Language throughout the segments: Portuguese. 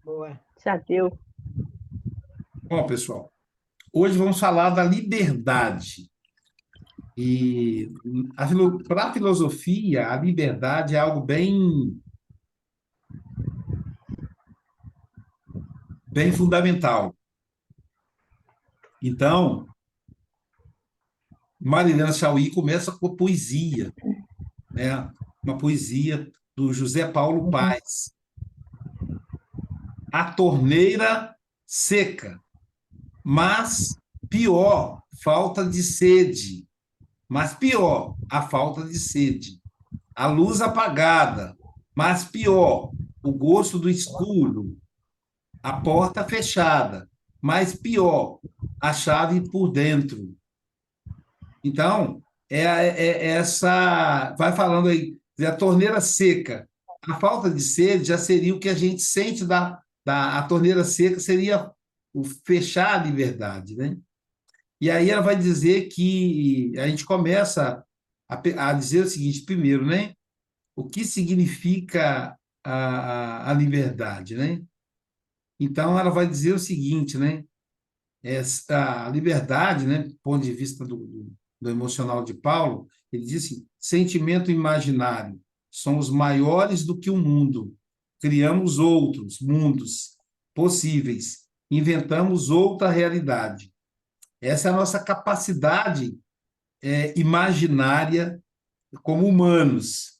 Boa. Já deu. Bom, pessoal, hoje vamos falar da liberdade. E para a filosofia, a liberdade é algo bem fundamental. Então, Marilena Chauí começa com a poesia, né? Uma poesia do José Paulo Uhum. Paes. A torneira seca, mas pior, falta de sede. Mas pior, a falta de sede. A luz apagada, mas pior, o gosto do escuro, a porta fechada, mas pior, a chave por dentro. Então, essa. Vai falando aí, a torneira seca. A falta de sede já seria o que a gente sente a torneira seca, seria o fechar a liberdade, né? E aí ela vai dizer que a gente começa a dizer o seguinte, primeiro, né? O que significa a liberdade, né? Então, ela vai dizer o seguinte, né? A liberdade, né, do ponto de vista do emocional de Paulo, ele diz assim, sentimento imaginário, somos maiores do que o mundo, criamos outros mundos possíveis, inventamos outra realidade. Essa é a nossa capacidade imaginária como humanos,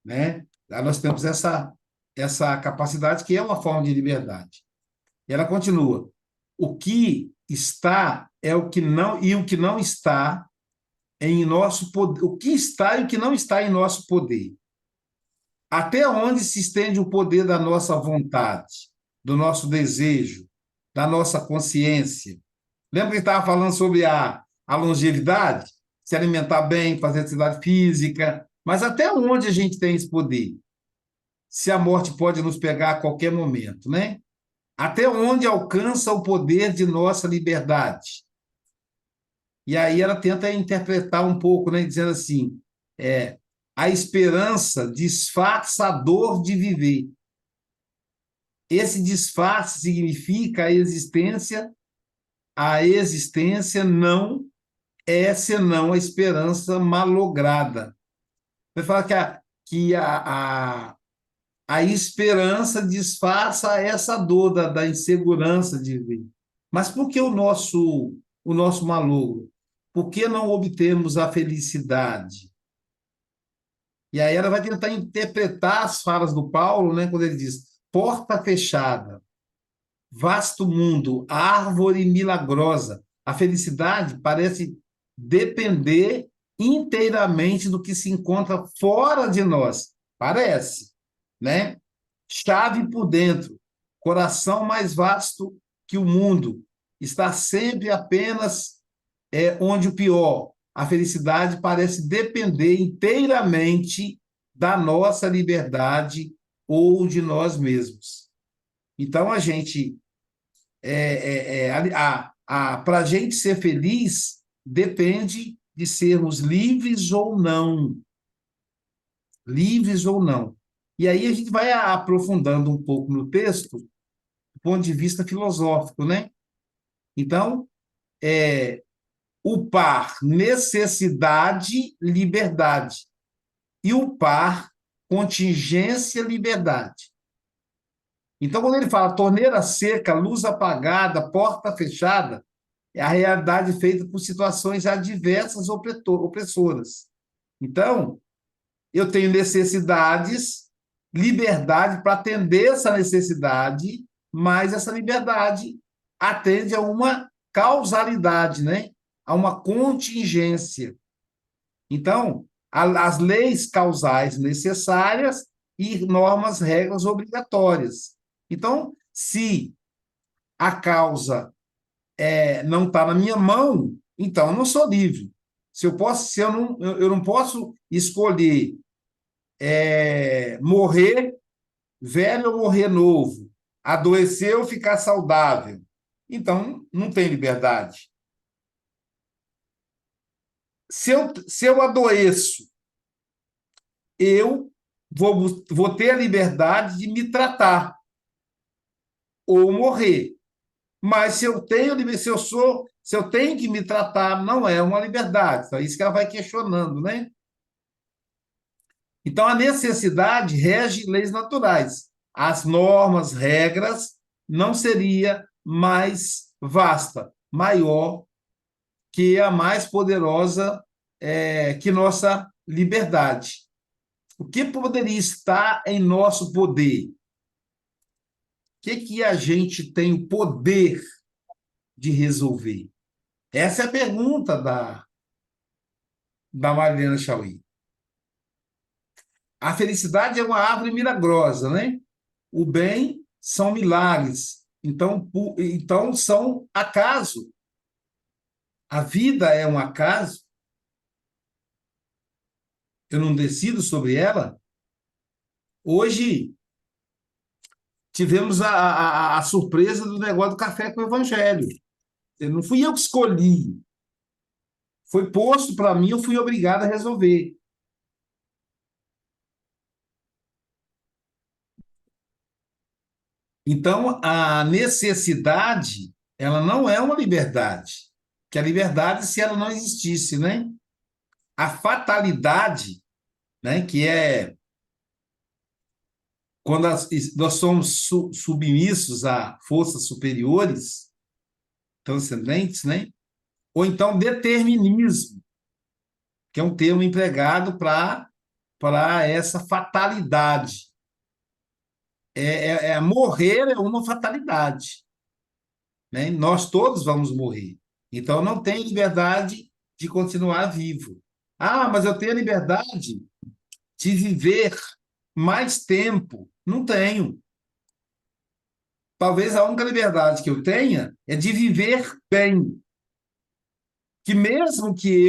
né? Nós temos essa capacidade que é uma forma de liberdade. E ela continua: o que está é o que não e o que não está em nosso poder, o que está e o que não está em nosso poder. Até onde se estende o poder da nossa vontade, do nosso desejo, da nossa consciência? Lembra que estava falando sobre a longevidade? Se alimentar bem, fazer atividade física, mas até onde a gente tem esse poder? Se a morte pode nos pegar a qualquer momento, né? Até onde alcança o poder de nossa liberdade? E aí ela tenta interpretar um pouco, né, dizendo assim, a esperança disfarça a dor de viver. Esse disfarce significa a existência não é senão a esperança malograda. Você fala que a esperança disfarça essa dor da insegurança de viver. Mas por que o nosso malogro? Por que não obtemos a felicidade? E aí ela vai tentar interpretar as falas do Paulo, né, quando ele diz: porta fechada, vasto mundo, árvore milagrosa. A felicidade parece depender inteiramente do que se encontra fora de nós. Parece, né? Chave por dentro, coração mais vasto que o mundo, está sempre apenas onde o pior, a felicidade parece depender inteiramente da nossa liberdade ou de nós mesmos. Então, a gente, para a gente ser feliz, depende de sermos livres ou não. Livres ou não. E aí a gente vai aprofundando um pouco no texto, do ponto de vista filosófico, né? Então, o par necessidade, liberdade. E o par contingência, liberdade. Então, quando ele fala torneira seca, luz apagada, porta fechada, é a realidade feita por situações adversas opressoras. Então, eu tenho necessidades, liberdade para atender essa necessidade, mas essa liberdade atende a uma causalidade, né? A uma contingência. Então, as leis causais necessárias e normas, regras obrigatórias. Então, se a causa não está na minha mão, então eu não sou livre. Se eu não posso escolher morrer velho ou morrer novo, adoecer ou ficar saudável, então não tem liberdade. Se eu adoeço, eu vou ter a liberdade de me tratar. ou morrer. Mas se eu tenho, se eu tenho que me tratar, não é uma liberdade. Então, é isso que ela vai questionando, né? Então, a necessidade rege leis naturais. As normas, regras, não seria mais vasta, maior que a mais poderosa que nossa liberdade. O que poderia estar em nosso poder? O que a gente tem o poder de resolver? Essa é a pergunta da Mariana Chauí. A felicidade é uma árvore milagrosa, né? O bem são milagres. Então são acaso. A vida é um acaso. Eu não decido sobre ela. Hoje tivemos a surpresa do negócio do café com o evangelho. Não fui eu que escolhi. Foi posto para mim, eu fui obrigado a resolver. Então, a necessidade, ela não é uma liberdade. Que a liberdade, se ela não existisse, né? A fatalidade, né? Que é quando nós somos submissos a forças superiores, transcendentes, né? Ou então determinismo, que é um termo empregado para essa fatalidade. Morrer é uma fatalidade, né? Nós todos vamos morrer. Então, eu não tenho liberdade de continuar vivo. Ah, mas eu tenho a liberdade de viver mais tempo. Não tenho. Talvez a única liberdade que eu tenha é de viver bem. Que mesmo que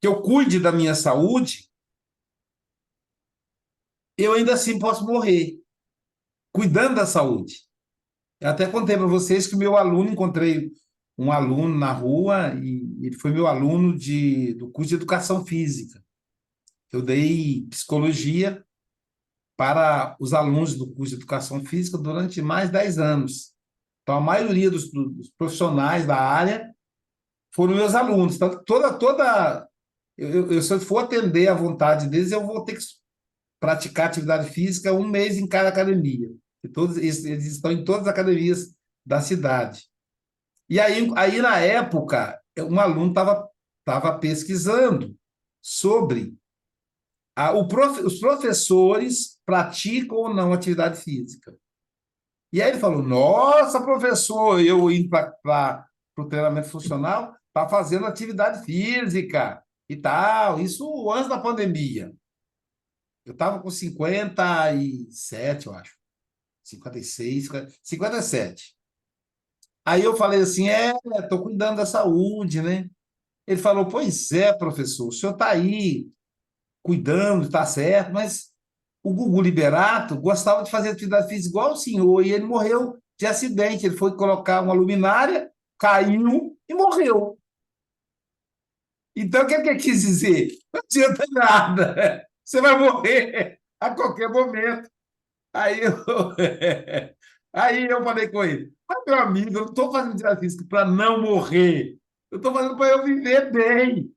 eu cuide da minha saúde, eu ainda assim posso morrer, cuidando da saúde. Eu até contei para vocês que encontrei um aluno na rua e ele foi meu aluno do curso de educação física. Eu dei psicologia para os alunos do curso de educação física durante mais de 10 anos. Então, a maioria dos profissionais da área foram meus alunos. Então, se eu for atender à vontade deles, eu vou ter que praticar atividade física um mês em cada academia. E todos eles estão em todas as academias da cidade. E aí na época, um aluno estava pesquisando sobre os professores praticam ou não atividade física. E aí ele falou: Nossa, professor, eu indo para o treinamento funcional, está fazendo atividade física e tal. Isso antes da pandemia. Eu estava com 57, eu acho. 56, 57. Aí eu falei assim: estou cuidando da saúde, né? Ele falou: Pois é, professor, o senhor está aí cuidando, está certo, mas o Gugu Liberato gostava de fazer atividade física igual o senhor, e ele morreu de acidente. Ele foi colocar uma luminária, caiu e morreu. Então, o que ele quis dizer? Não adianta nada. Você vai morrer a qualquer momento. Aí eu, aí eu falei com ele: Mas, meu amigo, eu não estou fazendo atividade física para não morrer. Eu estou fazendo para eu viver bem.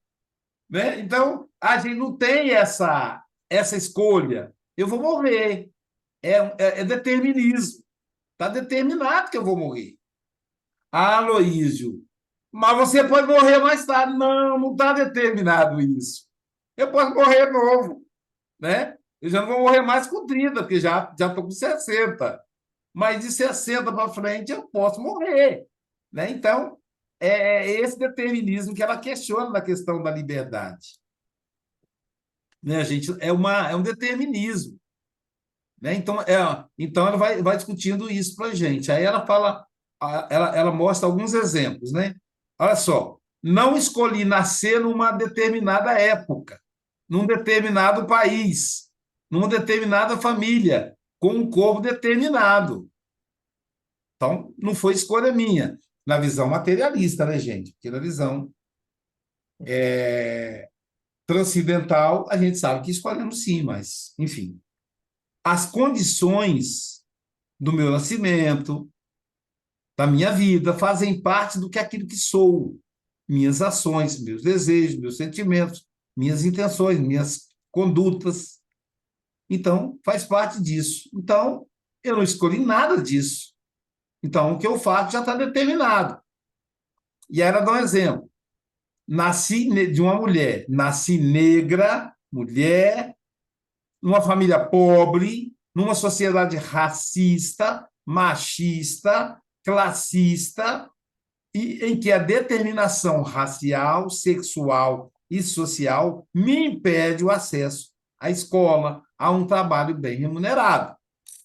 Né? Então, a gente não tem essa escolha. Eu vou morrer. É determinismo. Está determinado que eu vou morrer. Ah, Aloísio, mas você pode morrer mais tarde. Não, não está determinado isso. Eu posso morrer novo, né? Eu já não vou morrer mais com 30, porque já estou com 60. Mas de 60 para frente eu posso morrer, né? Então, é esse determinismo que ela questiona na questão da liberdade. Né, gente? É um determinismo. Né? Então ela vai discutindo isso para a gente. Aí ela fala, ela mostra alguns exemplos, né? Olha só, não escolhi nascer numa determinada época, num determinado país, numa determinada família, com um corpo determinado. Então, não foi escolha minha, na visão materialista, né, gente? Porque na visão transcendental, a gente sabe que escolhemos sim, mas, enfim. As condições do meu nascimento, da minha vida, fazem parte do que aquilo que sou. Minhas ações, meus desejos, meus sentimentos, minhas intenções, minhas condutas. Então, faz parte disso. Então, eu não escolhi nada disso. Então, o que eu faço já está determinado. E aí ela dá um exemplo. Nasci de uma mulher, nasci negra, mulher, numa família pobre, numa sociedade racista, machista, classista, e em que a determinação racial, sexual e social me impede o acesso à escola, a um trabalho bem remunerado.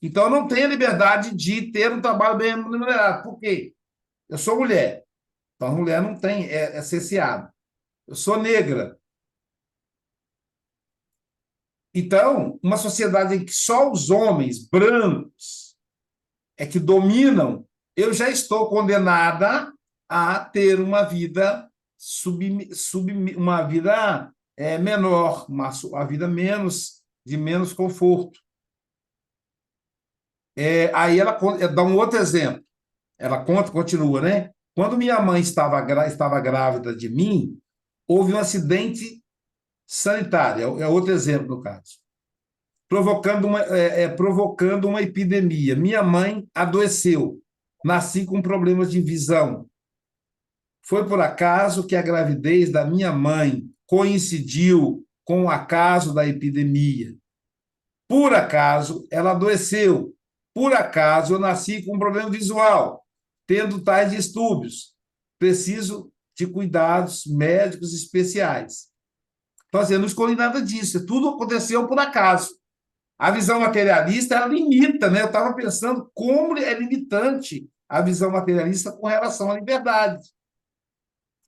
Então, eu não tenho a liberdade de ter um trabalho bem remunerado. Por quê? Eu sou mulher. Então, a mulher não tem, é cerceada. Eu sou negra. Então, uma sociedade em que só os homens brancos é que dominam, eu já estou condenada a ter uma vida uma vida menor, uma vida de menos conforto. Aí ela dá um outro exemplo. Ela continua, né? Quando minha mãe estava grávida de mim, houve um acidente sanitário, é outro exemplo no caso, provocando uma epidemia. Minha mãe adoeceu, nasci com problemas de visão. Foi por acaso que a gravidez da minha mãe coincidiu com o acaso da epidemia. Por acaso ela adoeceu. Por acaso eu nasci com um problema visual, tendo tais distúrbios. Preciso de cuidados médicos especiais. Então, assim, eu não escolhi nada disso. Tudo aconteceu por acaso. A visão materialista, ela limita, né? Eu estava pensando como é limitante a visão materialista com relação à liberdade.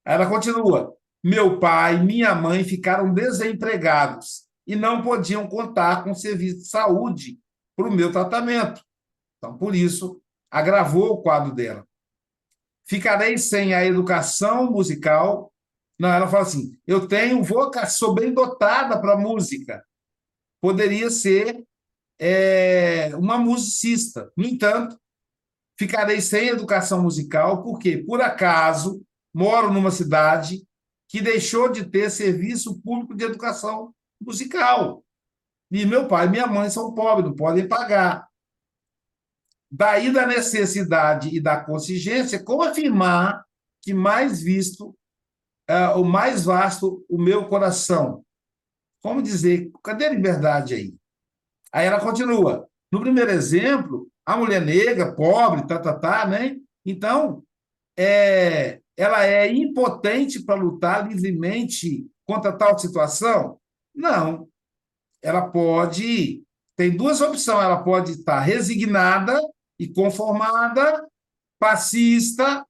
Ela continua: meu pai e minha mãe ficaram desempregados e não podiam contar com serviço de saúde para o meu tratamento. Então, por isso, agravou o quadro dela. Ficarei sem a educação musical. Não, ela fala assim: eu tenho vocação, sou bem dotada para música. Poderia ser uma musicista. No entanto, ficarei sem educação musical, porque, por acaso, moro numa cidade que deixou de ter serviço público de educação musical. E meu pai e minha mãe são pobres, não podem pagar. Daí da necessidade e da contingência, como afirmar que mais visto, o mais vasto o meu coração? Como dizer, cadê a liberdade aí? Aí ela continua. No primeiro exemplo, a mulher negra, pobre, né? Então, ela é impotente para lutar livremente contra tal situação? Não. Ela pode. Tem duas opções. Ela pode estar resignada e conformada, passista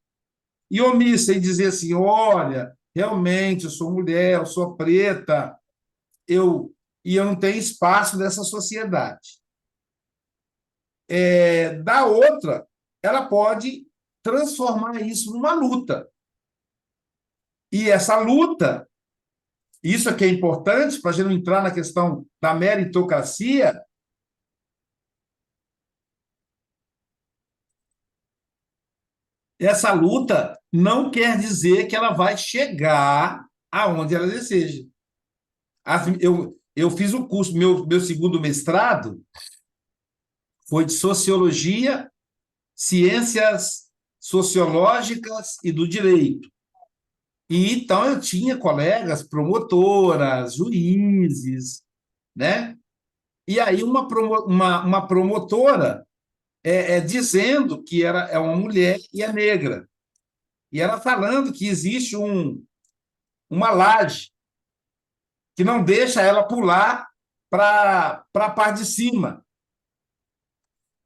e omissa, e dizer assim: olha, realmente, eu sou mulher, eu sou preta, eu não tenho espaço nessa sociedade. Da outra, ela pode transformar isso numa luta. E essa luta, isso aqui é importante para a gente não entrar na questão da meritocracia, essa luta não quer dizer que ela vai chegar aonde ela deseja. Eu fiz o curso, meu segundo mestrado foi de sociologia, ciências sociológicas e do direito. E então eu tinha colegas promotoras, juízes, né? E aí uma promotora dizendo que é uma mulher e é negra. E ela falando que existe uma laje que não deixa ela pular para a parte de cima.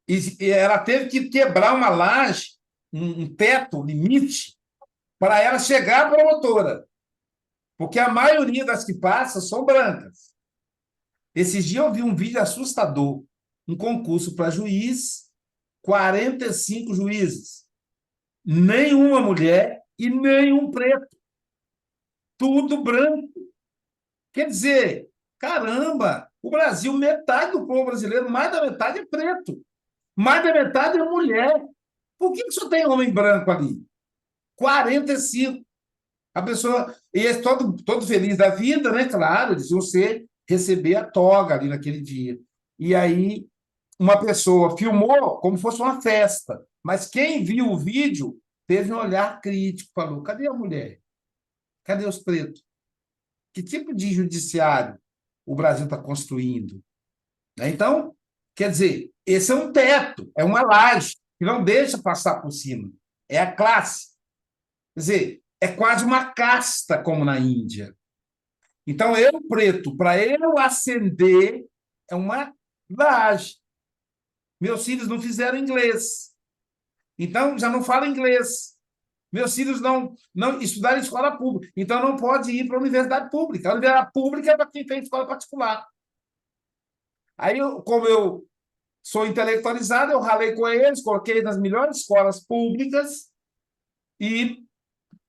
E ela teve que quebrar uma laje, um teto limite, para ela chegar à promotora, porque a maioria das que passam são brancas. Esses dias eu vi um vídeo assustador, um concurso para juiz, 45 juízes, nenhuma mulher e nenhum preto, tudo branco. Quer dizer, caramba, o Brasil, metade do povo brasileiro, mais da metade é preto. Mais da metade é mulher. Por que só tem homem branco ali? 45. A pessoa. E é todo feliz da vida, né? Claro, eles iam receber a toga ali naquele dia. E aí, uma pessoa filmou como fosse uma festa. Mas quem viu o vídeo teve um olhar crítico, falou: cadê a mulher? Cadê os pretos? Que tipo de judiciário o Brasil está construindo? Né? Então, quer dizer, esse é um teto, é uma laje que não deixa passar por cima. É a classe. Quer dizer, é quase uma casta, como na Índia. Então, eu, preto, para eu ascender, é uma laje. Meus filhos não fizeram inglês. Então, já não falam inglês. Meus filhos não estudaram em escola pública. Então, não pode ir para a universidade pública. A universidade pública é para quem fez escola particular. Aí, como eu sou intelectualizado, eu ralei com eles, coloquei nas melhores escolas públicas e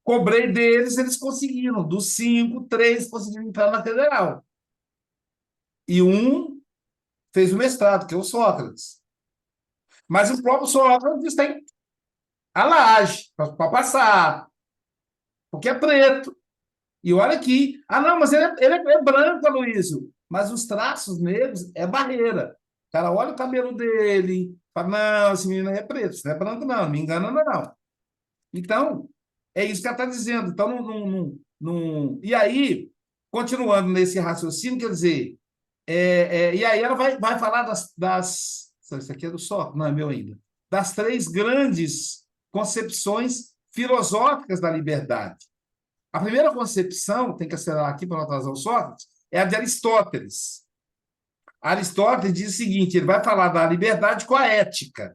cobrei deles, eles conseguiram. Dos 5, 3 conseguiram entrar na federal. E um fez o mestrado, que é o Sócrates. Mas o próprio Sócrates tem a laje para passar, porque é preto. E olha aqui. Ah, não, mas ele é branco, Aloysio. Mas os traços negros é barreira. O cara olha o cabelo dele, fala: não, esse menino é preto, isso não é branco, não me engana, não. Então, é isso que ela está dizendo. Então, e aí, continuando nesse raciocínio, quer dizer, e aí ela vai falar isso aqui é do Sócrates, não é meu ainda. Das três grandes concepções filosóficas da liberdade. A primeira concepção, tem que acelerar aqui para não atrasar o Sócrates, é a de Aristóteles. Aristóteles diz o seguinte: ele vai falar da liberdade com a ética.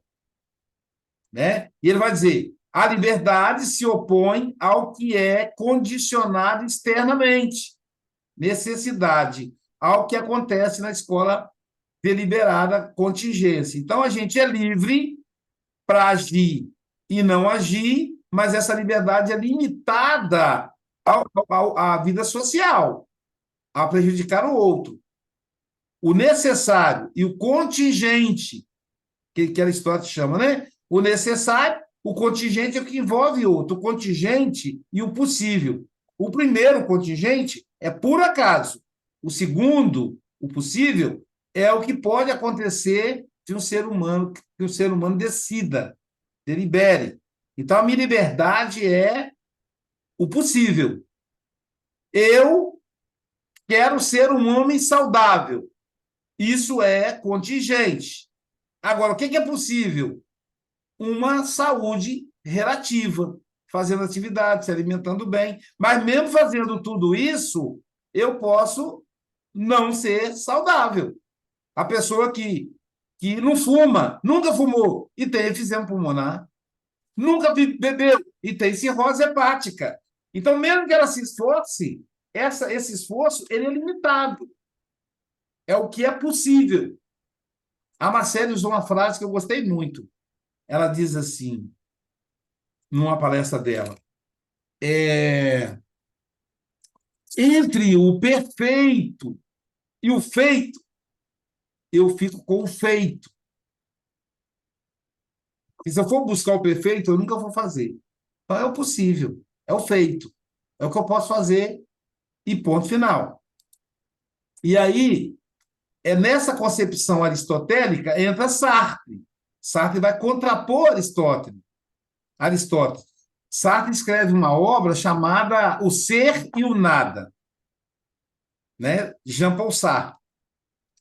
Né? E ele vai dizer: a liberdade se opõe ao que é condicionado externamente, necessidade, ao que acontece na escola deliberada contingência. Então, a gente é livre para agir e não agir, mas essa liberdade é limitada à vida social, a prejudicar o outro. O necessário e o contingente, que Aristóteles chama, né? O necessário, o contingente é o que envolve outro, o contingente e o possível. O primeiro contingente é por acaso. O segundo, o possível, é o que pode acontecer de um ser humano, que o ser humano decida, delibere. Então, a minha liberdade é o possível. Eu quero ser um homem saudável. Isso é contingente. Agora, o que é possível? Uma saúde relativa, fazendo atividade, se alimentando bem. Mas mesmo fazendo tudo isso, eu posso não ser saudável. A pessoa que não fuma, nunca fumou e tem efizema pulmonar, nunca bebeu e tem cirrose hepática. Então, mesmo que ela se esforce, esse esforço ele é limitado. É o que é possível. A Marcele usou uma frase que eu gostei muito. Ela diz assim, numa palestra dela: entre o perfeito e o feito, eu fico com o feito. E se eu for buscar o perfeito, eu nunca vou fazer. Então, é o possível, é o feito, é o que eu posso fazer e ponto final. E aí, é nessa concepção aristotélica entra Sartre. Sartre vai contrapor Aristóteles. Sartre escreve uma obra chamada O Ser e o Nada, né? Jean-Paul Sartre.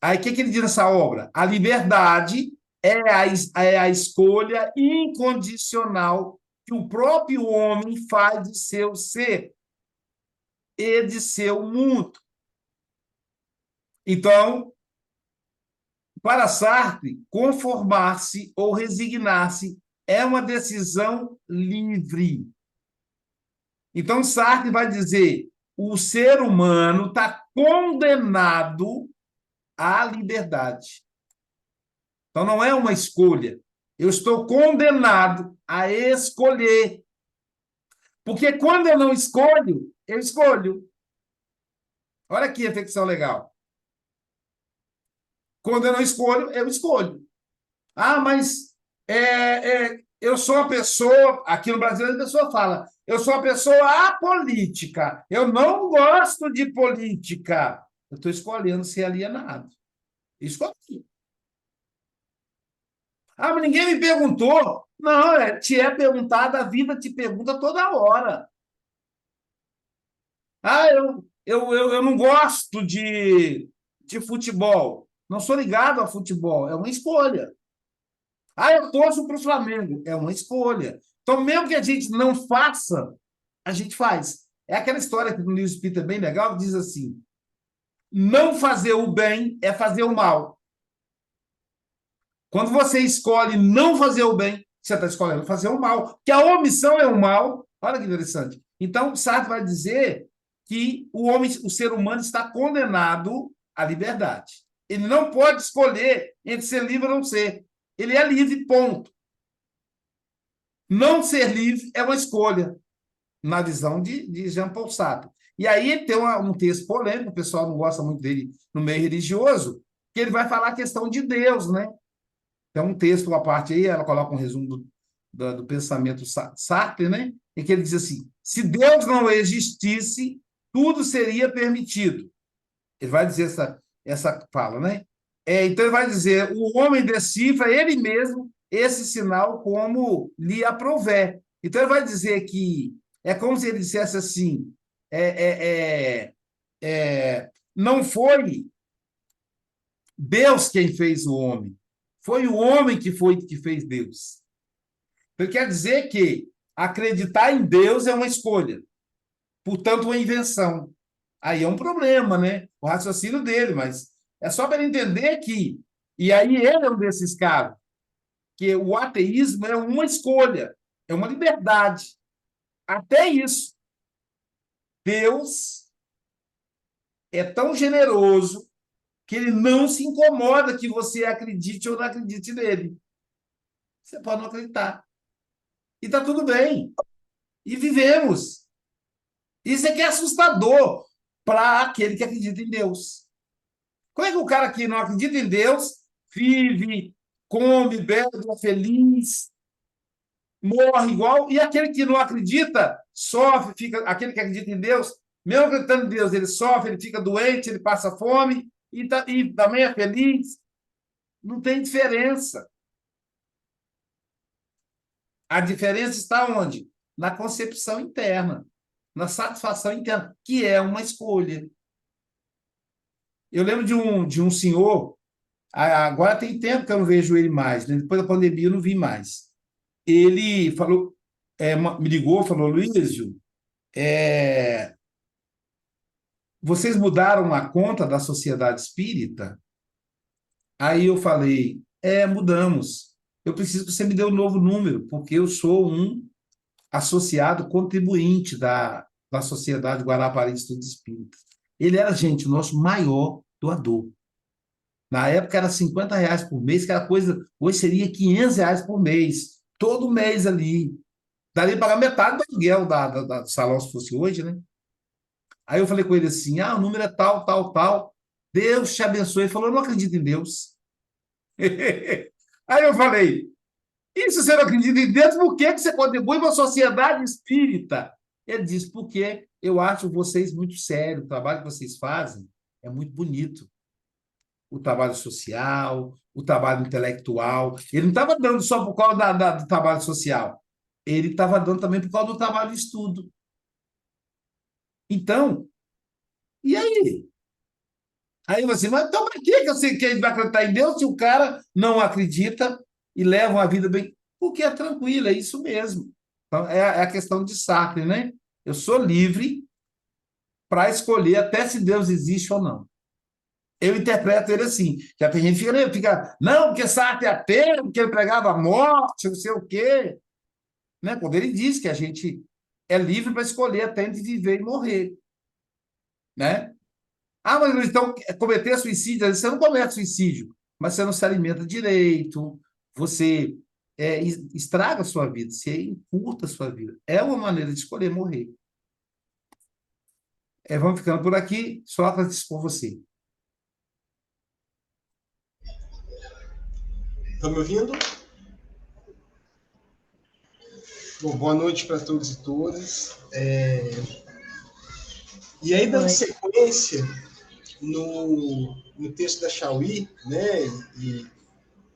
Aí, o que ele diz nessa obra? A liberdade é a escolha incondicional que o próprio homem faz de seu ser e de seu mundo. Então, para Sartre, conformar-se ou resignar-se é uma decisão livre. Então, Sartre vai dizer: o ser humano está condenado à liberdade. Então, não é uma escolha. Eu estou condenado a escolher. Porque quando eu não escolho, eu escolho. Olha aqui a ficção legal. Quando eu não escolho, eu escolho. Mas eu sou uma pessoa, aqui no Brasil a pessoa fala, eu sou uma pessoa apolítica, eu não gosto de política. Eu estou escolhendo ser alienado. Escolhi. Mas ninguém me perguntou. Não, te é perguntado, a vida te pergunta toda hora. Eu não gosto de futebol. Não sou ligado a futebol, é uma escolha. Eu torço para o Flamengo, é uma escolha. Então, mesmo que a gente não faça, a gente faz. É aquela história que no livro Espírita é bem legal, que diz assim: não fazer o bem é fazer o mal. Quando você escolhe não fazer o bem, você está escolhendo fazer o mal, que a omissão é o mal. Olha que interessante. Então, Sartre vai dizer que o ser humano está condenado à liberdade. Ele não pode escolher entre ser livre ou não ser. Ele é livre, ponto. Não ser livre é uma escolha, na visão de Jean-Paul Sartre. E aí tem um texto polêmico, o pessoal não gosta muito dele no meio religioso, que ele vai falar a questão de Deus, né? Tem um texto, a parte aí, ela coloca um resumo do pensamento Sartre, né? Em que ele diz assim: se Deus não existisse, tudo seria permitido. Ele vai dizer essa fala, né? Então ele vai dizer: o homem decifra ele mesmo esse sinal como lhe aprouver. Então ele vai dizer que é como se ele dissesse assim: é, é, não foi Deus quem fez o homem, foi o homem que fez Deus. Então, quer dizer que acreditar em Deus é uma escolha, portanto, uma invenção. Aí é um problema, né? O raciocínio dele, mas é só para ele entender que. E aí ele é um desses caras, que o ateísmo é uma escolha, é uma liberdade. Até isso. Deus é tão generoso que ele não se incomoda que você acredite ou não acredite nele. Você pode não acreditar. E está tudo bem. E vivemos. Isso é que é assustador para aquele que acredita em Deus. Como é que o cara que não acredita em Deus vive, come, bebe, é feliz, morre igual, e aquele que não acredita sofre, fica, aquele que acredita em Deus, mesmo acreditando em Deus, ele sofre, ele fica doente, ele passa fome e também é feliz. Não tem diferença. A diferença está onde? Na concepção interna, na satisfação interna, que é uma escolha. Eu lembro de um senhor, agora tem tempo que eu não vejo ele mais, né? Depois da pandemia eu não vi mais. Ele falou, me ligou, falou: Luísio, é, vocês mudaram a conta da Sociedade Espírita? Aí eu falei: mudamos. Eu preciso que você me dê um novo número, porque eu sou um associado contribuinte da Sociedade Guarapari de Estudos Espíritas. Ele era, gente, o nosso maior doador. Na época era R$ 50 por mês, que era coisa. Hoje seria R$ 500 por mês. Todo mês ali. Daria para pagar metade do aluguel do salão, se fosse hoje, né? Aí eu falei com ele assim: o número é tal, tal, tal. Deus te abençoe. Ele falou: eu não acredito em Deus. Aí eu falei: e se você não acredita em Deus, por que você contribui para a sociedade espírita? Ele disse: porque eu acho vocês muito sérios, o trabalho que vocês fazem é muito bonito. O trabalho social, o trabalho intelectual. Ele não estava dando só por causa do trabalho social. Ele estava dando também por causa do trabalho de estudo. Então, e aí? Aí você, mas então para que você quer acreditar em Deus se o cara não acredita e leva uma vida bem? Porque é tranquilo, é isso mesmo. Então, é a questão de Sartre, né? Eu sou livre para escolher até se Deus existe ou não. Eu interpreto ele assim. Já tem gente que não, porque Sartre é ateu, porque ele pregava a morte, não sei o quê. Né? Quando ele diz que a gente é livre para escolher até entre viver e morrer. Né? Mas então, cometer suicídio, você não comete suicídio, mas você não se alimenta direito, você estraga a sua vida, você encurta a sua vida. É uma maneira de escolher morrer. Vamos ficando por aqui. Sócrates, com você. Estão me ouvindo? Bom, boa noite para todos e todas. E aí, dando sequência no texto da Chauí, né? E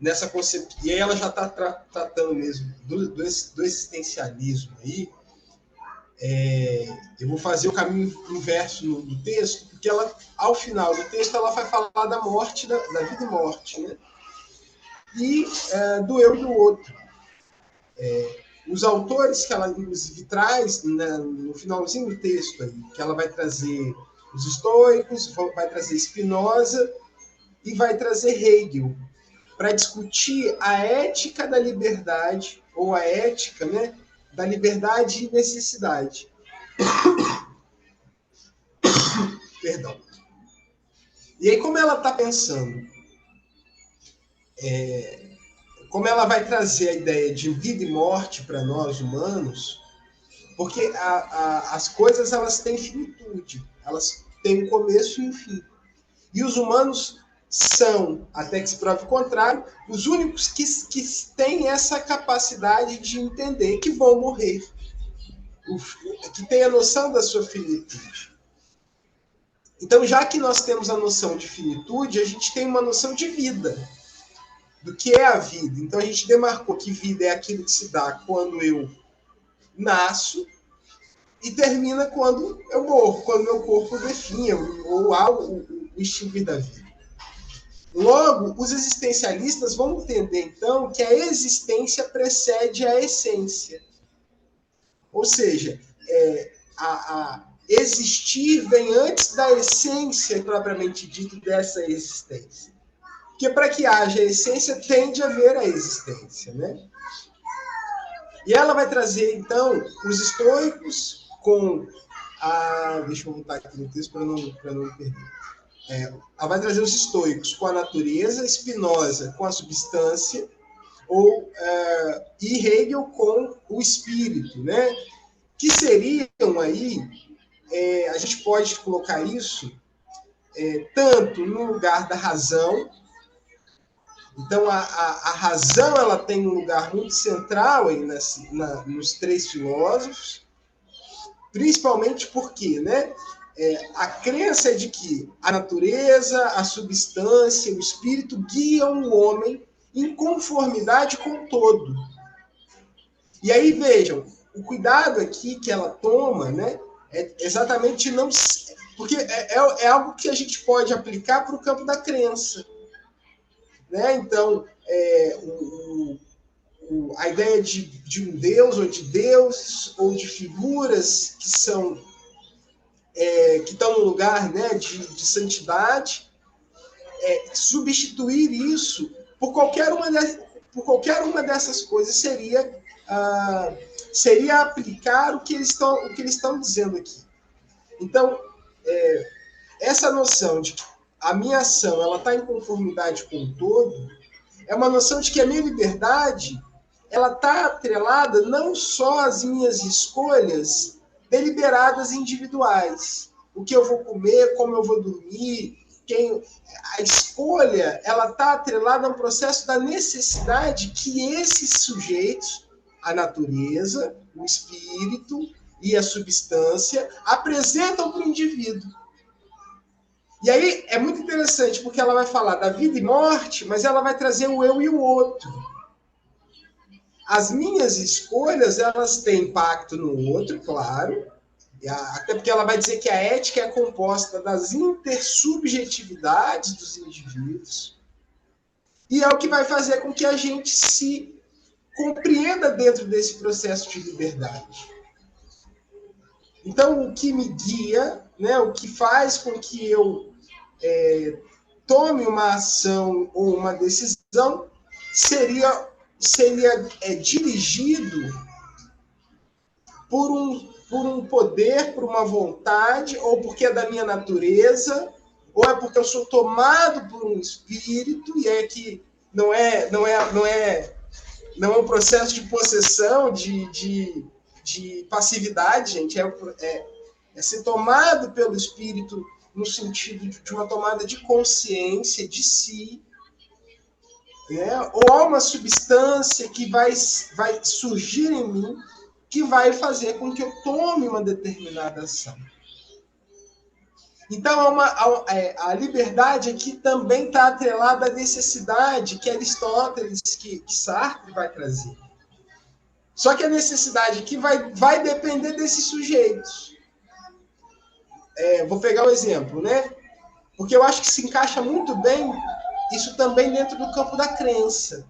nessa concepção, e aí ela já está tratando mesmo do existencialismo aí. Eu vou fazer o caminho inverso do texto, porque ela, ao final do texto, ela vai falar da morte, da vida e morte, né? E do eu e do outro. Os autores que ela, inclusive, traz no finalzinho do texto, aí, que ela vai trazer os estoicos, vai trazer Spinoza e vai trazer Hegel, para discutir a ética da liberdade, ou a ética, né, da liberdade e necessidade. Perdão. E aí, como ela está pensando? Como ela vai trazer a ideia de vida e morte para nós humanos, porque as coisas elas têm finitude, elas têm um começo e um fim. E os humanos são, até que se prove o contrário, os únicos que têm essa capacidade de entender que vão morrer, que têm a noção da sua finitude. Então, já que nós temos a noção de finitude, a gente tem uma noção de vida, do que é a vida. Então, a gente demarcou que vida é aquilo que se dá quando eu nasço e termina quando eu morro, quando meu corpo definha, ou algo, o extinguir da vida. Logo, os existencialistas vão entender, então, que a existência precede a essência. Ou seja, a existir vem antes da essência propriamente dita dessa existência. Porque para que haja essência, tem de haver a existência, né? E ela vai trazer, então, os estoicos com a... Deixa eu voltar aqui no texto para não me perder. Ela vai trazer os estoicos com a natureza, Spinoza com a substância, e Hegel com o espírito, né? Que seriam aí, a gente pode colocar isso tanto no lugar da razão. Então, a razão ela tem um lugar muito central aí nos três filósofos, principalmente porque, né, a crença é de que a natureza, a substância, o espírito guiam o homem em conformidade com o todo. E aí, vejam, o cuidado aqui que ela toma, né, é exatamente não... Porque é algo que a gente pode aplicar para o campo da crença. Né? Então, a ideia de um Deus, ou de deuses, ou de figuras que são que estão no lugar, né, de santidade, substituir isso por qualquer uma dessas coisas seria aplicar o que eles estão dizendo aqui. Então, essa noção de que a minha ação ela está em conformidade com o todo é uma noção de que a minha liberdade ela está atrelada não só às minhas escolhas deliberadas individuais. O que eu vou comer, como eu vou dormir, a escolha ela está atrelada a um processo da necessidade que esses sujeitos, a natureza, o espírito e a substância, apresentam para o indivíduo. E aí é muito interessante, porque ela vai falar da vida e morte, mas ela vai trazer o eu e o outro. As minhas escolhas, elas têm impacto no outro, claro, até porque ela vai dizer que a ética é composta das intersubjetividades dos indivíduos, e é o que vai fazer com que a gente se compreenda dentro desse processo de liberdade. Então, o que me guia, né, o que faz com que eu tome uma ação ou uma decisão seria dirigido por um poder, por uma vontade, ou porque é da minha natureza, ou é porque eu sou tomado por um espírito, e é que não é um processo de possessão, de passividade, gente, é ser tomado pelo espírito no sentido de uma tomada de consciência de si, né? Ou há uma substância que vai surgir em mim que vai fazer com que eu tome uma determinada ação. Então, a liberdade aqui também está atrelada à necessidade que Aristóteles, que Sartre vai trazer. Só que a necessidade aqui vai depender desses sujeitos. Vou pegar um exemplo, né? Porque eu acho que se encaixa muito bem isso também dentro do campo da crença.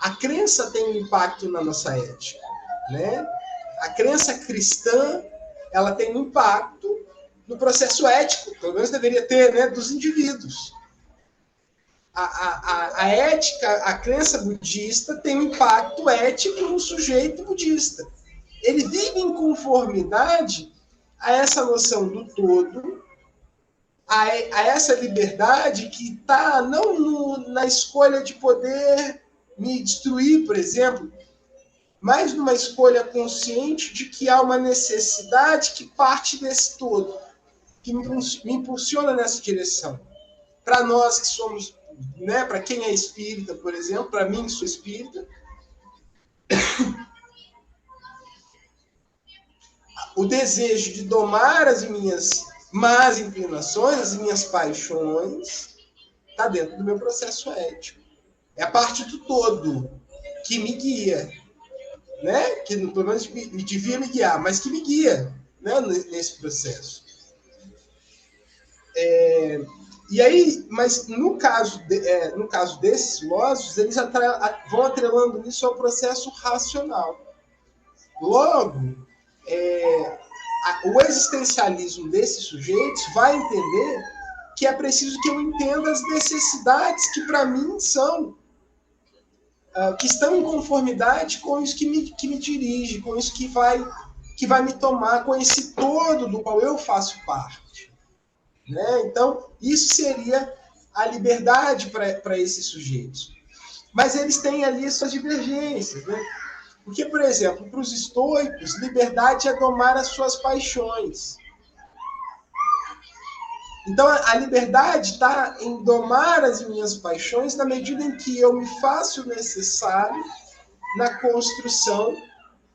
A crença tem um impacto na nossa ética, né? A crença cristã, ela tem um impacto no processo ético, pelo menos deveria ter, né, dos indivíduos. A ética, a crença budista tem um impacto ético no sujeito budista. Ele vive em conformidade a essa noção do todo, a essa liberdade que está não na escolha de poder me destruir, por exemplo, mas numa escolha consciente de que há uma necessidade que parte desse todo, que me impulsiona nessa direção. Para nós que somos, né, para quem é espírita, por exemplo, para mim que sou espírita, o desejo de domar as minhas más inclinações, as minhas paixões, está dentro do meu processo ético. É a parte do todo que me guia, né? Que pelo menos me devia me guiar, mas que me guia, né, nesse processo. E aí, mas no caso desses filósofos, eles vão atrelando isso ao processo racional. Logo, o existencialismo desses sujeitos vai entender que é preciso que eu entenda as necessidades que, para mim, são que estão em conformidade com isso que me dirige, com isso que vai me tomar, com esse todo do qual eu faço parte. Né? Então, isso seria a liberdade para esses sujeitos. Mas eles têm ali suas divergências. Né? Porque, por exemplo, para os estoicos, liberdade é domar as suas paixões. Então, a liberdade está em domar as minhas paixões na medida em que eu me faço necessário na construção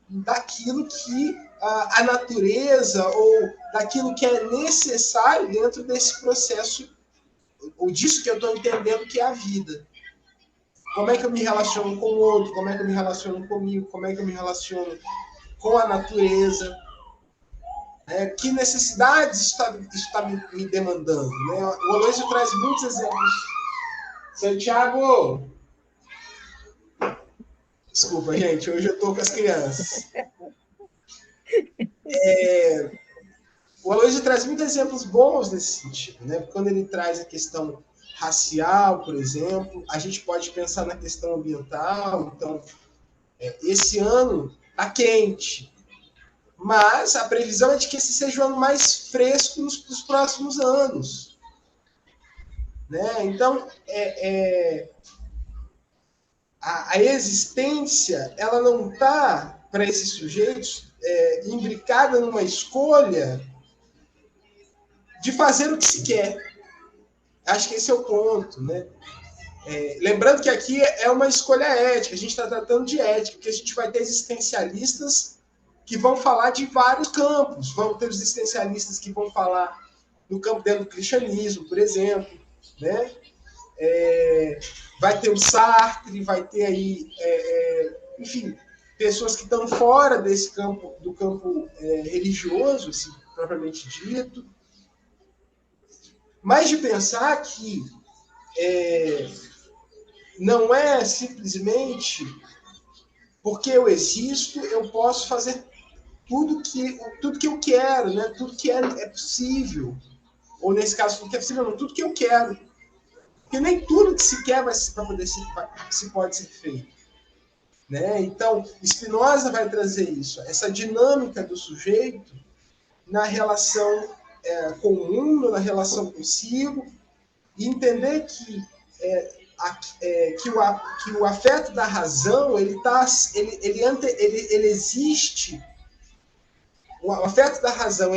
daquilo que a natureza ou daquilo que é necessário dentro desse processo, ou disso que eu estou entendendo que é a vida. Como é que eu me relaciono com o outro, como é que eu me relaciono comigo, como é que eu me relaciono com a natureza, que necessidades isso está me demandando. Né? O Aloysio traz muitos exemplos. Santiago! Desculpa, gente, hoje eu estou com as crianças. O Aloysio traz muitos exemplos bons nesse sentido. Né? Quando ele traz a questão racial, por exemplo, a gente pode pensar na questão ambiental. Então, esse ano está quente, mas a previsão é de que esse seja o ano mais fresco nos próximos anos. Né? Então, a existência ela não está, para esses sujeitos, imbricada numa escolha de fazer o que se quer. Acho que esse é o ponto. Né? Lembrando que aqui é uma escolha ética, a gente está tratando de ética, porque a gente vai ter existencialistas que vão falar de vários campos. Vão ter os existencialistas que vão falar no campo dentro do cristianismo, por exemplo. Né? Vai ter o Sartre, vai ter aí, enfim, pessoas que estão fora desse campo, do campo religioso, assim, propriamente dito. Mas de pensar que não é simplesmente porque eu existo, eu posso fazer tudo que eu quero, né? Tudo que é possível. Ou nesse caso, tudo que é possível, não, tudo que eu quero. Porque nem tudo que se quer se pode ser feito. Né? Então, Spinoza vai trazer isso, essa dinâmica do sujeito na relação com o mundo, na relação consigo, e entender que o afeto da razão ele existe. O afeto da razão,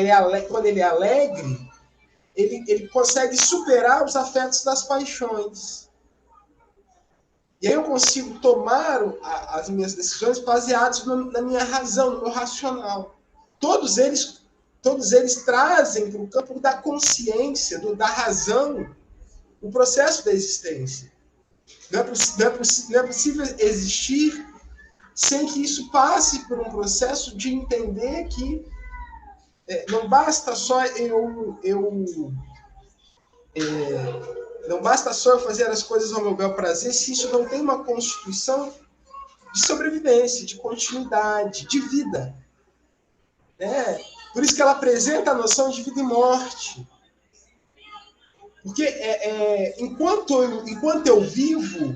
quando ele é alegre, ele consegue superar os afetos das paixões. E aí eu consigo tomar as minhas decisões baseadas na minha razão, no meu racional. Todos eles, todos eles trazem para o campo da consciência, da razão, o processo da existência. Não é possível existir sem que isso passe por um processo de entender que não basta só não basta só eu fazer as coisas ao meu bel prazer se isso não tem uma constituição de sobrevivência, de continuidade, de vida. Né? Por isso que ela apresenta a noção de vida e morte. Porque enquanto eu vivo,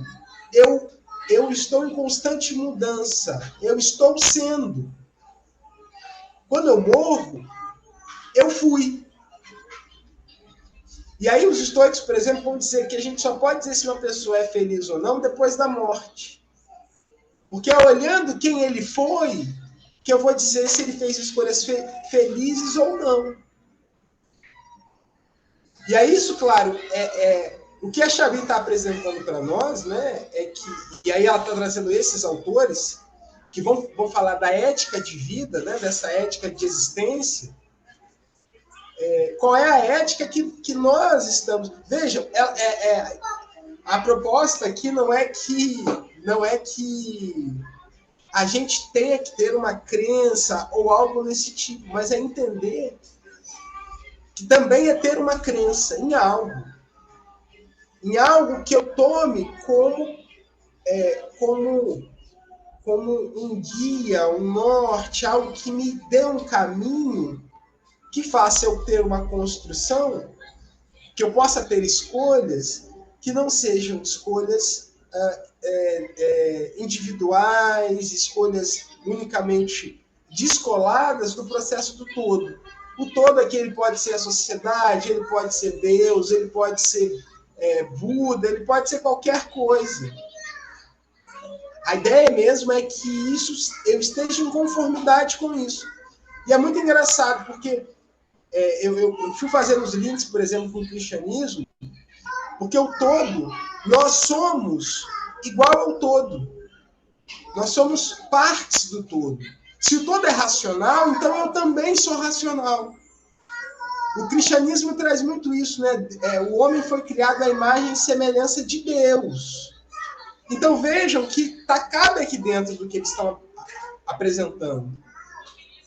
eu estou em constante mudança. Eu estou sendo. Quando eu morro, eu fui. E aí os estoicos, por exemplo, vão dizer que a gente só pode dizer se uma pessoa é feliz ou não depois da morte. Porque é olhando quem ele foi que eu vou dizer se ele fez escolhas felizes ou não. E aí isso, claro, o que a Xavier está apresentando para nós, né, é que, e aí ela está trazendo esses autores que vão falar da ética de vida, né, dessa ética de existência. Qual é a ética que nós estamos... Vejam, a proposta aqui não é que a gente tenha que ter uma crença ou algo desse tipo, mas é entender que também é ter uma crença em algo que eu tome como um guia, um norte, algo que me dê um caminho que faça eu ter uma construção, que eu possa ter escolhas que não sejam escolhas individuais, escolhas unicamente descoladas do processo do todo. O todo aqui ele pode ser a sociedade, ele pode ser Deus, ele pode ser Buda, ele pode ser qualquer coisa. A ideia mesmo é que eu esteja em conformidade com isso. E é muito engraçado, porque eu fui fazendo os links, por exemplo, com o cristianismo, porque o todo, nós somos igual ao todo. Nós somos partes do todo. Se o todo é racional, então eu também sou racional. O cristianismo traz muito isso, né? O homem foi criado à imagem e semelhança de Deus. Então vejam que cabe aqui dentro do que eles estão apresentando.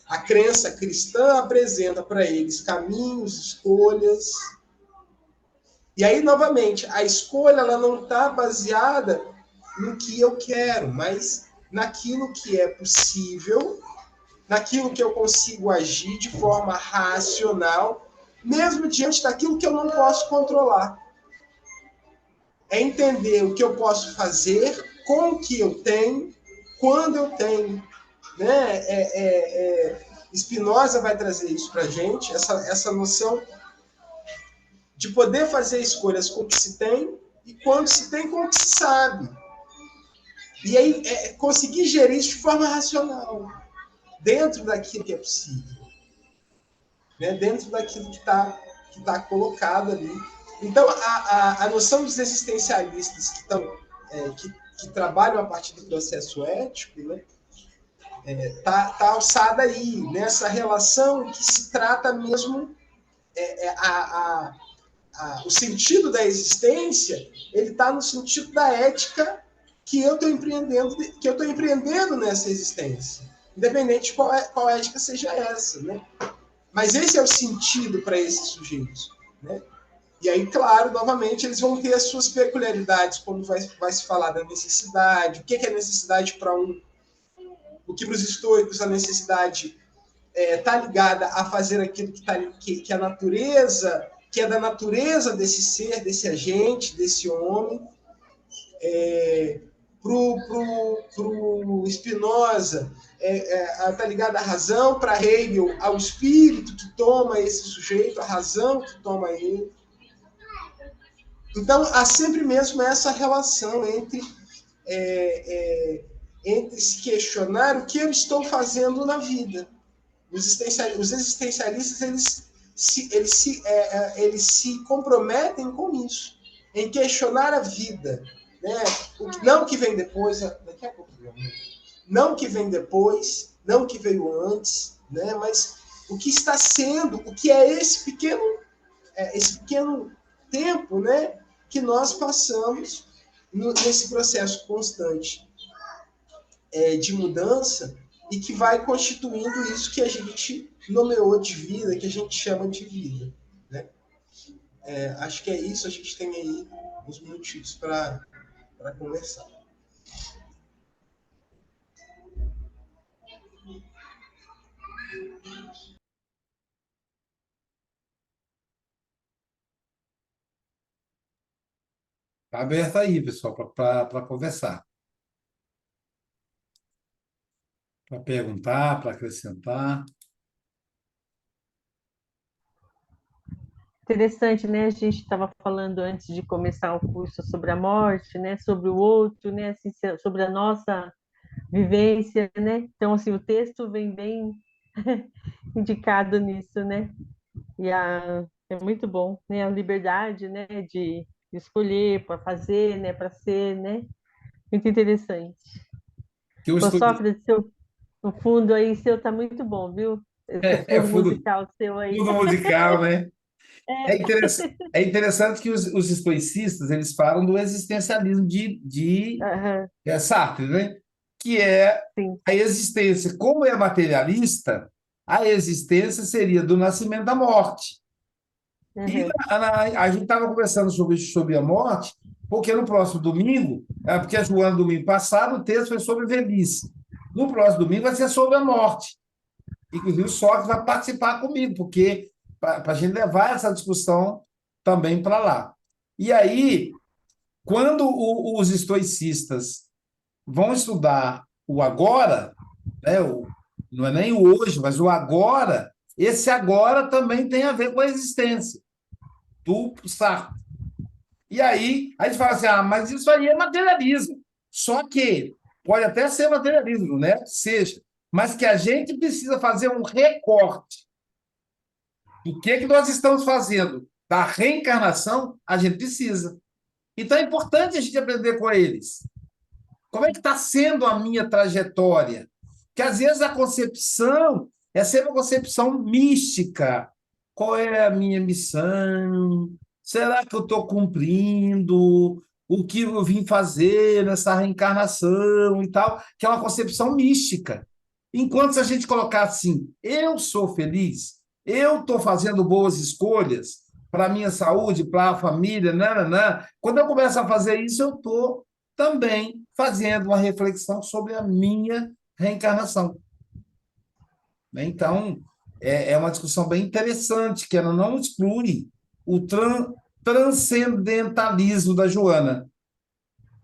A crença cristã apresenta para eles caminhos, escolhas. E aí, novamente, a escolha ela não está baseada no que eu quero, mas naquilo que é possível, naquilo que eu consigo agir de forma racional, mesmo diante daquilo que eu não posso controlar. É entender o que eu posso fazer com o que eu tenho, quando eu tenho. Né? Spinoza vai trazer isso para a gente, essa noção de poder fazer escolhas com o que se tem e quando se tem, com o que se sabe. E aí conseguir gerir isso de forma racional, dentro daquilo que é possível, né? Dentro daquilo que tá colocado ali. Então, a noção dos existencialistas que trabalham a partir do processo ético, né? Tá alçada aí, nessa relação que se trata mesmo o sentido da existência, ele está no sentido da ética que eu estou empreendendo nessa existência, independente de qual ética seja essa, né? Mas esse é o sentido para esses sujeitos, né? E aí, claro, novamente, eles vão ter as suas peculiaridades, como vai se falar da necessidade, o que é necessidade para um, o que para os estoicos a necessidade está ligada a fazer aquilo que a natureza, que é da natureza desse ser, desse agente, desse homem. Pro Spinoza, está ligada à razão, para Hegel, ao espírito que toma esse sujeito, a razão que toma ele. Então, há sempre mesmo essa relação entre se questionar o que eu estou fazendo na vida. Os existencialistas eles se comprometem com isso, em questionar a vida, né? Não que vem depois, daqui a pouco, não que vem depois, não que veio antes, né? Mas o que está sendo, o que é esse pequeno tempo, né? Que nós passamos nesse processo constante de mudança e que vai constituindo isso que a gente nomeou de vida, que a gente chama de vida, né? Acho que é isso, a gente tem aí uns minutinhos para conversar. Está aberto aí, pessoal, para conversar, para perguntar, para acrescentar. Interessante, né? A gente estava falando antes de começar o curso sobre a morte, né? Sobre o outro, né? Assim, sobre a nossa vivência, né? Então, assim, o texto vem bem indicado nisso, né? É muito bom, né? A liberdade, né? De escolher, para fazer, né? Para ser, né? Muito interessante. Que eu Ô, escolhi. Sócrates, o fundo aí seu tá muito bom, viu? Esse É fundo fundo, musical seu aí. fundo musical, né? É interessante que os estoicistas eles falam do existencialismo de Aham, Sartre, né? Que é sim. a existência. Como é materialista, a existência seria do nascimento da morte. E Aham, a gente estava conversando sobre a morte, porque no próximo domingo, porque a Joana, domingo passado, o texto foi sobre velhice. No próximo domingo vai ser sobre a morte. Inclusive, o Sócrates vai participar comigo, porque para a gente levar essa discussão também para lá. E aí, quando os estoicistas vão estudar o agora, né, não é nem o hoje, mas o agora, esse agora também tem a ver com a existência do Sartre. E aí, a gente fala assim, mas isso aí é materialismo. Só que pode até ser materialismo, né? Seja, mas que a gente precisa fazer um recorte. O que nós estamos fazendo? Da reencarnação, a gente precisa. Então é importante a gente aprender com eles. Como é que está sendo a minha trajetória? Porque às vezes a concepção é sempre uma concepção mística. Qual é a minha missão? Será que eu estou cumprindo o que eu vim fazer nessa reencarnação e tal? Que é uma concepção mística. Enquanto se a gente colocar assim, eu sou feliz, eu estou fazendo boas escolhas para a minha saúde, para a família, nananã. Quando eu começo a fazer isso, eu estou também fazendo uma reflexão sobre a minha reencarnação. Então, é uma discussão bem interessante, que ela não exclui o transcendentalismo da Joana.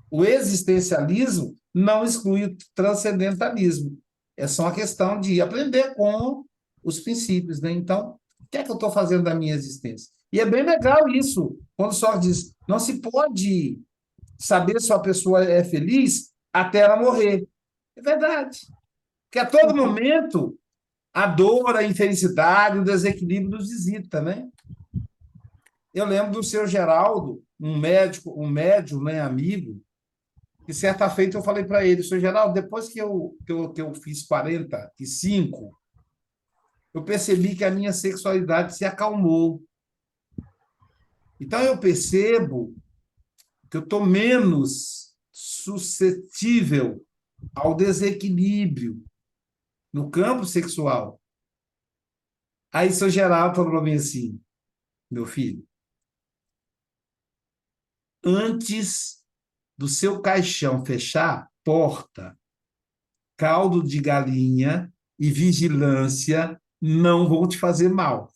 O existencialismo não exclui o transcendentalismo. É só uma questão de aprender com os princípios, né? Então, o que é que eu estou fazendo da minha existência? E é bem legal isso, quando só diz, não se pode saber se a pessoa é feliz até ela morrer. É verdade. Porque a todo uhum. momento a dor, a infelicidade, o desequilíbrio nos visita, né? Eu lembro do seu Geraldo, um médico, um médium, né, amigo, que certa feita eu falei para ele, seu Geraldo, depois que eu fiz 45, eu percebi que a minha sexualidade se acalmou. Então eu percebo que eu estou menos suscetível ao desequilíbrio no campo sexual. Aí seu Geraldo falou para mim assim, meu filho, antes do seu caixão fechar, porta, caldo de galinha e vigilância não vão te fazer mal.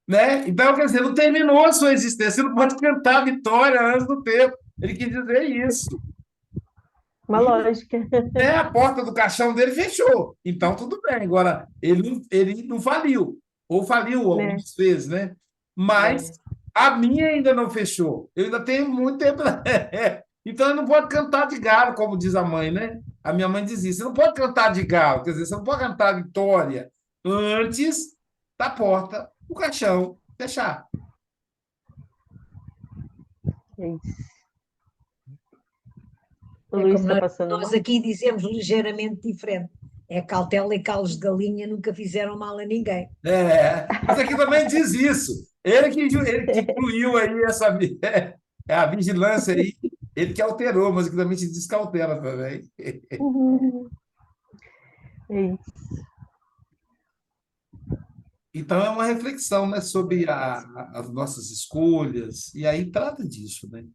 Né? Então, quer dizer, não terminou a sua existência, você não pode cantar a vitória antes do tempo. Ele quis dizer isso. Uma lógica. A porta do caixão dele fechou. Então, tudo bem. Agora, ele não faliu. Ou faliu Né? algumas vezes, né? Mas É. a minha ainda não fechou. Eu ainda tenho muito tempo. Então, eu não pode cantar de galo, como diz a mãe, né? A minha mãe dizia: você não pode cantar de galo, quer dizer, você não pode cantar vitória antes da porta do caixão fechar. É isso. O É Luís como está nós, passando nós mal. aqui dizemos ligeiramente diferente. É cautela e calos de galinha nunca fizeram mal a ninguém. Mas aqui também diz isso. Ele que incluiu aí a vigilância aí, ele que alterou, mas aqui também se diz cautela também. É isso. Então, é uma reflexão, né, sobre as nossas escolhas, e aí trata disso, né?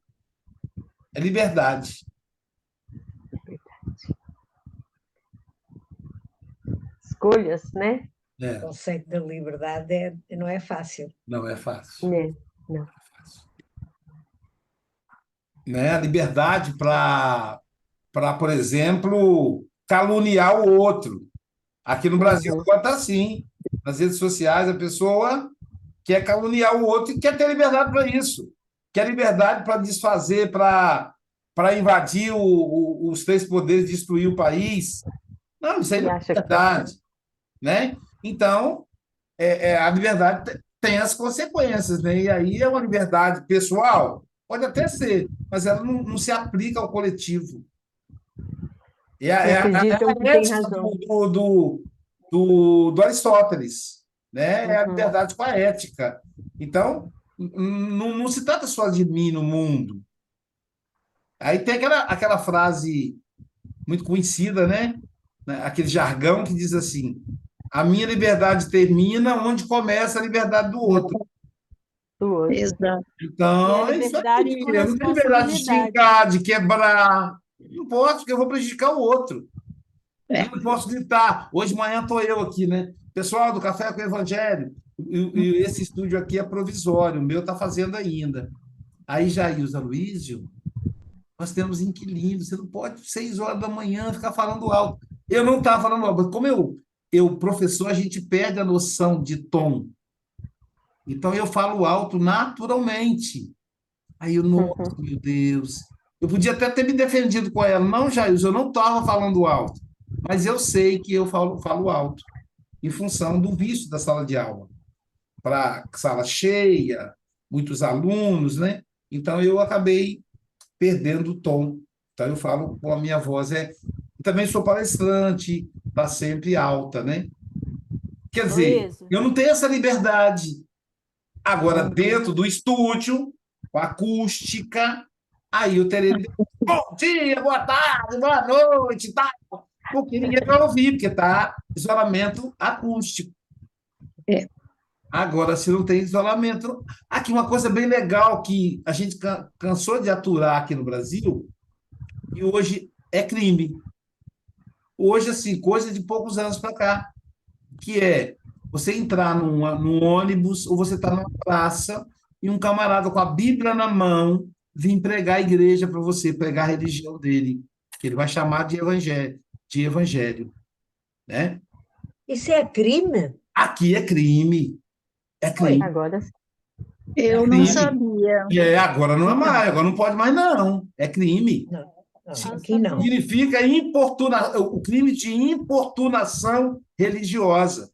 É liberdade. Escolhas, né? O conceito da liberdade não é fácil. Não é fácil. Né? Não. Né? A liberdade por exemplo, caluniar o outro. Aqui no Brasil Uhum. agora está assim. Nas redes sociais, a pessoa quer caluniar o outro e quer ter liberdade para isso. Quer liberdade para desfazer, para invadir os três poderes, destruir o país. Não, isso aí E não é acha que verdade. Né? Então, a liberdade tem as consequências, né? E aí é uma liberdade pessoal, pode até ser, mas ela não se aplica ao coletivo. e É acreditam que a tem ética razão. do Aristóteles, né? É a Uhum. liberdade com a ética. Então, não se trata só de mim no mundo. Aí tem aquela frase muito conhecida, né? Aquele jargão que diz assim: a minha liberdade termina onde começa a liberdade do outro. Do outro. Exato. E a Então, é isso liberdade aí. com Eu não tenho liberdade de responsabilidade. xingar, de quebrar. Não posso, porque eu vou prejudicar o outro. Eu não posso gritar. Hoje de manhã estou eu aqui, né? Pessoal do Café com o Evangelho. E esse estúdio aqui é provisório, o meu está fazendo ainda. Aí, Jair e Aloysio, nós temos inquilino, você não pode, 6 horas da manhã, ficar falando alto. Eu não estava falando alto, mas como professor, a gente perde a noção de tom. Então, eu falo alto naturalmente. Aí eu, nossa, meu Deus. Eu podia até ter me defendido com ela. Não, Jair, eu não estava falando alto. Mas eu sei que eu falo alto, em função do vício da sala de aula. Para sala cheia, muitos alunos, né? Então, eu acabei perdendo o tom. Então, eu falo com a minha voz. Também sou palestrante, está sempre alta, né? Quer dizer, Aloysio, eu não tenho essa liberdade. Agora, Uhum. dentro do estúdio, com acústica, aí eu terei bom dia, boa tarde, boa noite, tá? Porque ninguém vai ouvir, porque está isolamento acústico. É. Agora, se não tem isolamento. Aqui, uma coisa bem legal que a gente cansou de aturar aqui no Brasil, e hoje é crime. Hoje, assim, coisa de poucos anos para cá, que é você entrar num ônibus ou você está numa praça e um camarada com a Bíblia na mão vir pregar a igreja para você, pregar a religião dele, que ele vai chamar de evangelho, né? Isso é crime? Aqui é crime, é crime, Agora sim. é Eu não crime. sabia. E agora não é mais, agora não pode mais não, é crime. Não, aqui não. Significa o crime de importunação religiosa.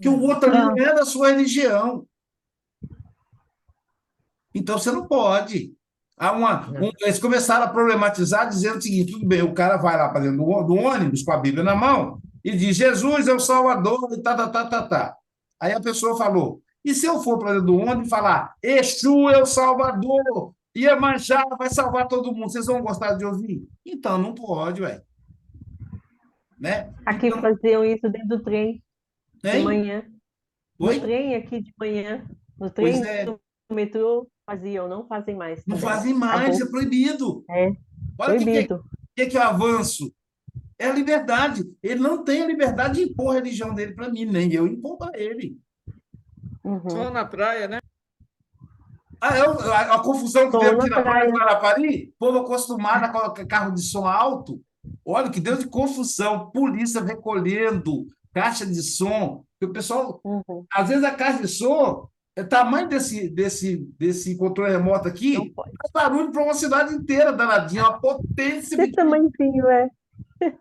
Que o outro ali não é da sua religião. Então você não pode. Eles começaram a problematizar, dizendo o seguinte: tudo bem, o cara vai lá para dentro do ônibus com a Bíblia na mão e diz: Jesus é o Salvador, e tá, tá, tá, tá, tá. Aí a pessoa falou: e se eu for para dentro do ônibus e falar: Exu é o Salvador, Iemanjá vai salvar todo mundo, vocês vão gostar de ouvir? Então não pode, ué. Né? Aqui Então, faziam isso dentro do trem, de hein? manhã. No Oi? trem aqui de manhã, no Pois trem é. do metrô, faziam, não fazem mais Não também. fazem mais, Acabou. é proibido. É, Olha o proibido. que é o avanço. É a liberdade. Ele não tem a liberdade de impor a religião dele para mim, nem eu impor para ele. Uhum. Só na praia, né? A confusão que Só deu na aqui na praia praia. do Guarapari, povo acostumado a colocar carro de som alto. Olha o que deu de confusão. Polícia recolhendo caixa de som. O pessoal, Uhum. às vezes a caixa de som, o tamanho desse controle remoto Não aqui, pode. faz barulho para uma cidade inteira, danadinha, uma potência. Esse tamanhozinho, é.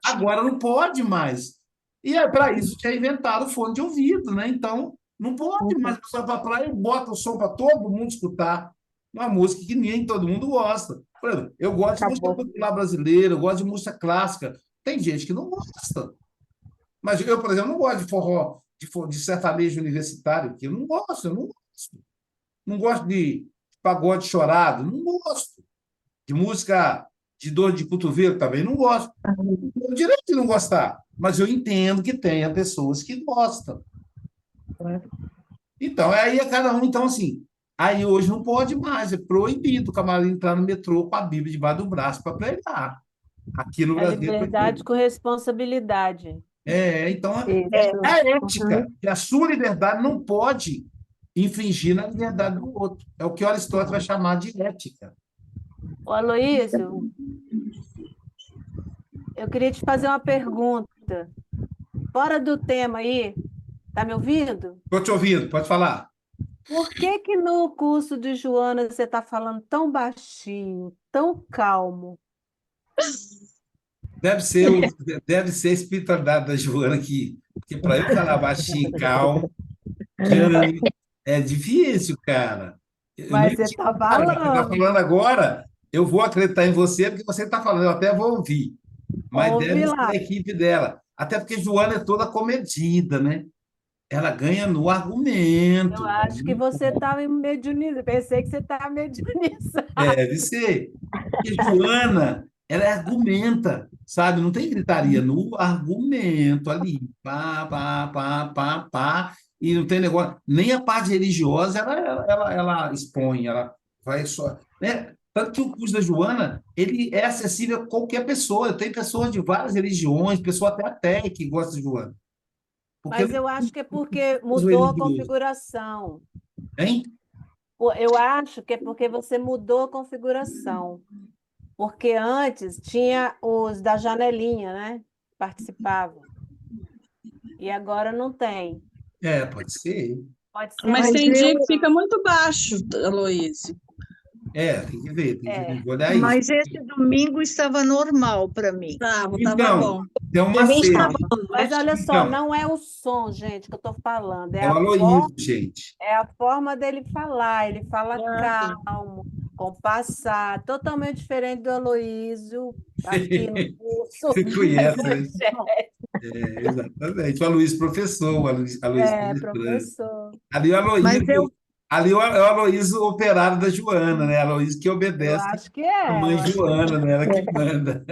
Agora não pode mais. E é para isso que é inventado o fone de ouvido, né? Então, não pode mais. A pessoa vai para a praia e bota o som para todo mundo escutar. uma música que nem todo mundo gosta. Por exemplo, eu gosto de música Acabou. popular brasileira, eu gosto de música clássica. Tem gente que não gosta. Mas eu, por exemplo, não gosto de forró, de sertanejo universitário, porque eu não gosto, eu não gosto. Não gosto de pagode chorado, não gosto. De música de dor de cotovelo também não gosto. Eu direito de não gostar, mas eu entendo que tenha pessoas que gostam. Então, aí é cada um. Então, assim, aí hoje não pode mais, é proibido o camarada entrar no metrô com a Bíblia debaixo do braço para pregar. Aqui no É Brasil é liberdade proibido. com responsabilidade. Então, Isso. a Uhum. ética, que a sua liberdade não pode infringir na liberdade do outro. É o que Aristóteles vai chamar de ética. Ô, Aloísio, eu queria te fazer uma pergunta. Fora do tema aí, tá me ouvindo? Estou te ouvindo, pode falar. Por que que no curso de Joana você está falando tão baixinho, tão calmo? Deve ser, deve ser a espiritualidade da Joana aqui. Porque para eu falar baixinho e calmo, é difícil, cara. Eu nem Mas você te está cara, você está falando falando. agora, eu vou acreditar em você porque você está falando, eu até vou ouvir. Mas Ouve deve ser a lá. equipe dela. Até porque Joana é toda comedida, né? Ela ganha no argumento. Eu acho que você está em mediuniza. Pensei que você estava mediuniza. Deve ser. Porque Joana, ela argumenta, sabe? Não tem gritaria, no argumento ali. Pá, pá, pá, pá, pá. E não tem negócio. Nem a parte religiosa ela expõe, ela vai só. Né? Tanto que o curso da Joana, ele é acessível a qualquer pessoa. Tem pessoas de várias religiões, pessoa até ateia que gosta de Joana. Porque Mas não eu acho que é porque é mudou a religioso. configuração. Hein? Eu acho que é porque você mudou a configuração. Porque antes tinha os da janelinha, né? Participavam. E agora não tem. Pode ser. Pode ser Mas uma Mas tem dia eu, que fica muito baixo, Aloysio. Tem que ver, tem é. que olhar isso. Mas esse domingo estava normal para mim. Tava Então, bom. tem um Pra mim está macete. bom, Mas né? olha só, Então, não é o som, gente, que eu estou falando, é o Aloysio, gente. é a forma dele falar. Ele fala Ah, tá. calmo, compassado, totalmente diferente do Aloísio aqui no curso Você conhece, né? evangélico. Exatamente. O Aloysio professor, o Aloysio É, palestrante. professor. Ali o Mas Aloysio, eu, ali é o Aloysio operário da Joana, né? Aloysio que Eu obedece acho que a é, mãe eu acho que Joana, né? Ela que manda.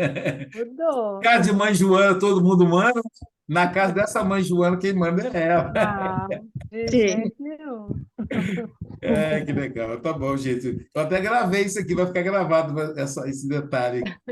mudou. Casa de mãe Joana, todo mundo manda. Na casa dessa mãe Joana, quem manda é ela. Não, de sim. jeito nenhum. Que legal. Tá bom, gente. Eu até gravei isso aqui, vai ficar gravado esse detalhe.